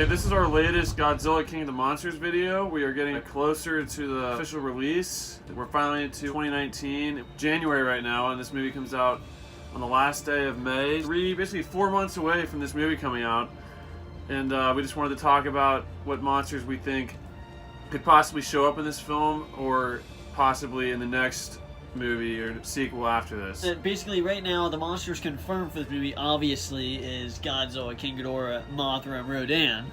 Okay, this is our latest Godzilla King of the Monsters video. We are getting closer to the official release. We're finally into 2019, January right now, and this movie comes out on the last day of May. Basically 4 months away from this movie coming out. And we just wanted to talk about what monsters we think could possibly show up in this film or possibly in the next movie or sequel after this. Basically, right now, the monsters confirmed for this movie, obviously, is Godzilla, King Ghidorah, Mothra, and Rodan.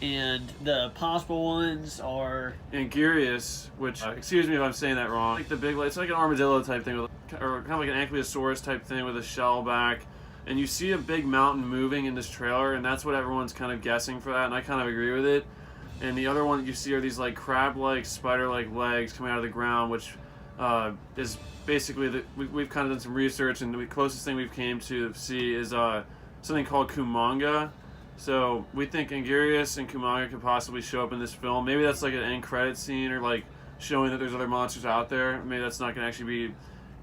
And the possible ones are... Anguirus, which, excuse me if I'm saying that wrong, like the big, it's like an armadillo type thing, or kind of like an ankylosaurus type thing with a shell back. And you see a big mountain moving in this trailer, and that's what everyone's kind of guessing for that, and I kind of agree with it. And the other one that you see are these like crab-like, spider-like legs coming out of the ground, which is basically we've kind of done some research, and the closest thing we've came to see is something called Kumanga. So we think Anguirus and Kumanga could possibly show up in this film. Maybe that's like an end credit scene, or like showing that there's other monsters out there. Maybe that's not going to actually be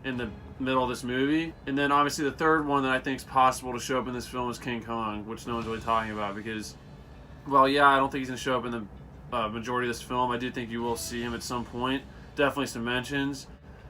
in the middle of this movie. And then obviously the third one that I think is possible to show up in this film is King Kong, which no one's really talking about because, well, yeah, I don't think he's going to show up in the majority of this film. I do think you will see him at some point. Definitely some mentions.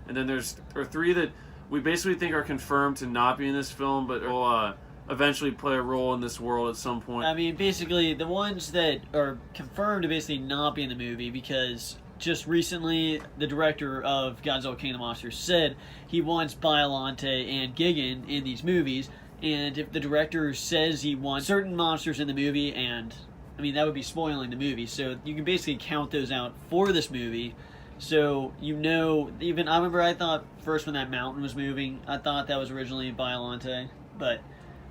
And then there's three that we basically think are confirmed to not be in this film, but will eventually play a role in this world at some point. I mean, basically, the ones that are confirmed to basically not be in the movie, because just recently the director of Godzilla King of the Monsters said he wants Biollante and Gigan in these movies, and if the director says he wants certain monsters in the movie, and I mean, that would be spoiling the movie, so you can basically count those out for this movie. So, you know, even, I remember I thought first when that mountain was moving, I thought that was originally Biollante, but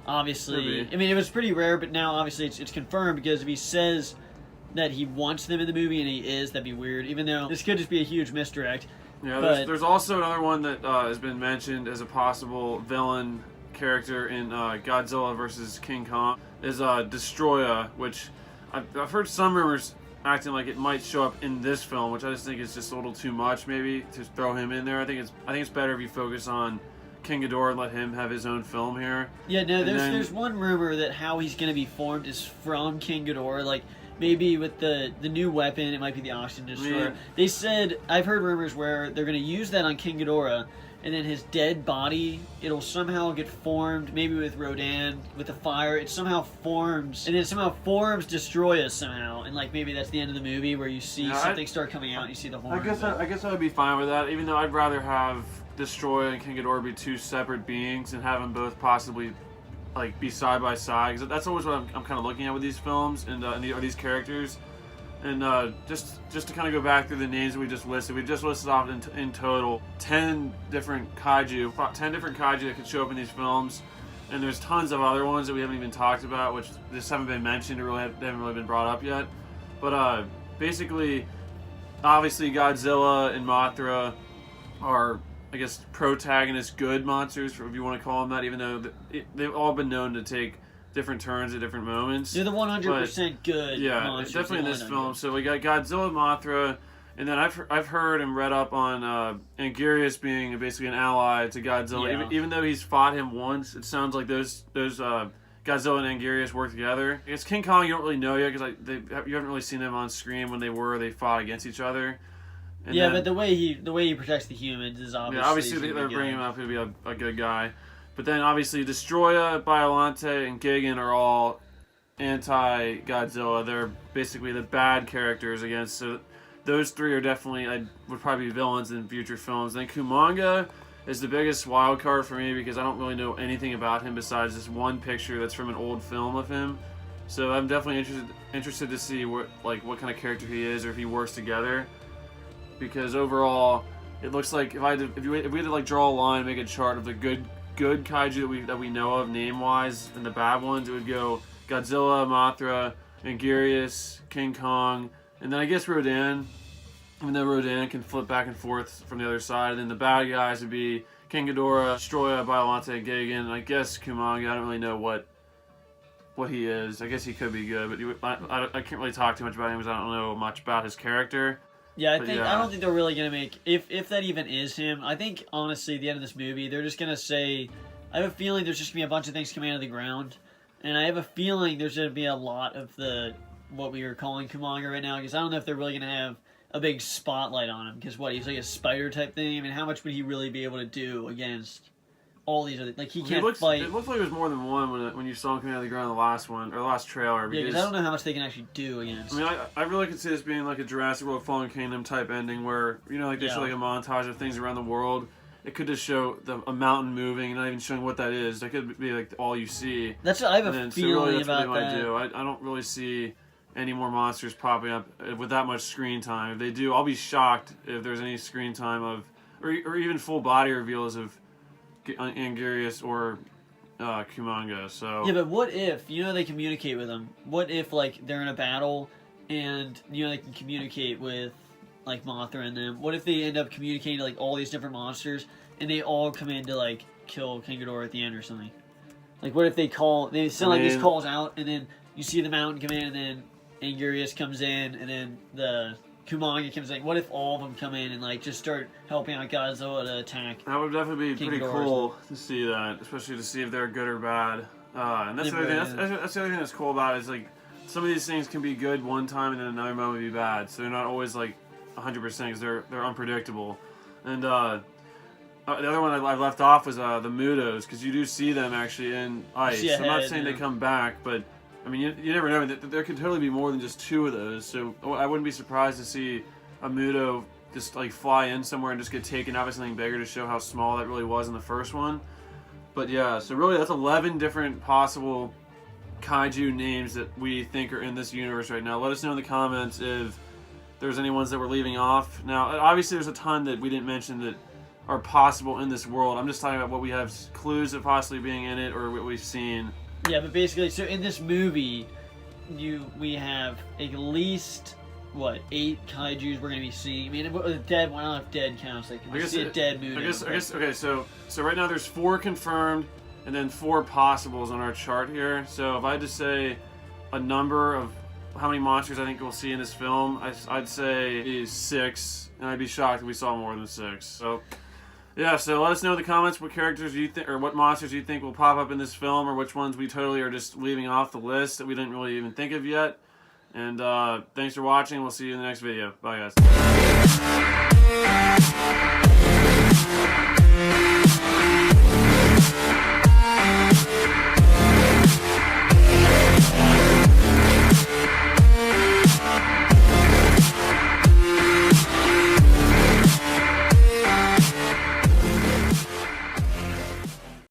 obviously, I mean, it was pretty rare, but now obviously it's confirmed, because if he says that he wants them in the movie and he is, that'd be weird, even though this could just be a huge misdirect. Yeah, but there's also another one that has been mentioned as a possible villain character in Godzilla vs. King Kong, is Destroya, which I've heard some rumors acting like it might show up in this film, which I just think is just a little too much, maybe, to throw him in there. I think it's better if you focus on King Ghidorah and let him have his own film here. Yeah, no, there's one rumor that how he's going to be formed is from King Ghidorah, like maybe with the new weapon, it might be the Oxygen Destroyer. Yeah. They said, I've heard rumors where they're going to use that on King Ghidorah, and then his dead body, it'll somehow get formed, maybe with Rodan, with the fire, it somehow forms, and then somehow forms Destroya somehow, and like maybe that's the end of the movie where you see something start coming out and you see the horn. I guess I would be fine with that, even though I'd rather have Destroya and King Ghidorah be two separate beings and have them both possibly like be side by side, because that's always what I'm kind of looking at with these films and these characters. And just to kind of go back through the names that we just listed off in total 10 different kaiju that could show up in these films, and there's tons of other ones that we haven't even talked about, which just haven't been mentioned or they haven't really been brought up yet. But basically, obviously Godzilla and Mothra are, I guess, protagonist good monsters, if you want to call them that, even though they've all been known to take different turns at different moments. They're the 100% good monsters. Definitely in this film. So we got Godzilla, Mothra, and then I've heard and read up on Anguirus being basically an ally to Godzilla. Yeah. Even though he's fought him once, it sounds like those Godzilla and Anguirus work together. I guess King Kong you don't really know yet, because you haven't really seen them on screen when they fought against each other. And yeah, but the way he protects the humans is obviously... Yeah, obviously they're bringing him up to be a good guy. But then obviously Destroya, Biollante, and Gigan are all anti-Godzilla. They're basically the bad characters against. So those three are definitely, would probably be villains in future films. Then Kumanga is the biggest wild card for me, because I don't really know anything about him besides this one picture that's from an old film of him. So I'm definitely interested to see what kind of character he is, or if he works together. Because overall, it looks like if we had to like draw a line and make a chart of the good kaiju that we know of name wise, and the bad ones, it would go Godzilla, Mothra, Anguirus, King Kong, and then I guess Rodan. Even though Rodan can flip back and forth from the other side, and then the bad guys would be King Ghidorah, Destroya, Biollante, Gigan, and I guess Kumanga. I don't really know what he is. I guess he could be good, but I can't really talk too much about him because I don't know much about his character. Yeah, I don't think they're really gonna make, if that even is him. I think honestly, at the end of this movie, they're just gonna say, I have a feeling there's just gonna be a bunch of things coming out of the ground, And I have a feeling there's going to be a lot of what we are calling Kumanga right now, because I don't know if they're really going to have a big spotlight on him. Because he's like a spider type thing. I mean, how much would he really be able to do against all these other... Like, he can't fight... It looked like it was more than one when you saw him coming out of the ground in the last one, or the last trailer. Yeah, because I don't know how much they can actually do against... I mean, I really could see this being like a Jurassic World Fallen Kingdom type ending where, like they show like a montage of things around the world. It could just show a mountain moving and not even showing what that is. That could be like all you see. That's what I have a feeling about that. I don't really see any more monsters popping up with that much screen time. If they do, I'll be shocked if there's any screen time of, or even full body reveals of Anguirus or Kumanga. So yeah, but what if they communicate with them? What if like they're in a battle and they can communicate with like Mothra and them? What if they end up communicating to like all these different monsters and they all come in to like kill King Ghidorah at the end or something? Like what if they send like these calls out and then you see the mountain come in and then Anguirus comes in and then the Kumanga comes in. What if all of them come in and like just start helping out Godzilla to attack? That would definitely be King pretty Ghidorah cool to see that, especially to see if they're good or bad. And that's the other thing. That's the other thing that's cool about it is like some of these things can be good one time and then another moment be bad. So they're not always like 100% because they're unpredictable. And the other one I left off was the Mutos, because you do see them actually in ice. I'm not saying they come back, but I mean you never know. There could totally be more than just 2 of those. So I wouldn't be surprised to see a Muto just like fly in somewhere and just get taken out by something bigger to show how small that really was in the first one. But yeah, so really that's 11 different possible kaiju names that we think are in this universe right now. Let us know in the comments if there's any ones that we're leaving off. Now, obviously there's a ton that we didn't mention that are possible in this world. I'm just talking about what we have clues of possibly being in it or what we've seen. Yeah, but basically, so in this movie, we have at least, 8 kaijus we're going to be seeing. I mean, the dead one, I don't know if dead counts. Like, we see a dead Muto. I guess, okay, so right now there's 4 confirmed and then 4 possibles on our chart here. So if I had to say a number of how many monsters I think we'll see in this film, I'd say is 6, and I'd be shocked if we saw more than 6. So yeah, so let us know in the comments what characters you think, or what monsters you think will pop up in this film, or which ones we totally are just leaving off the list that we didn't really even think of yet. And thanks for watching. We'll see you in the next video. Bye, guys.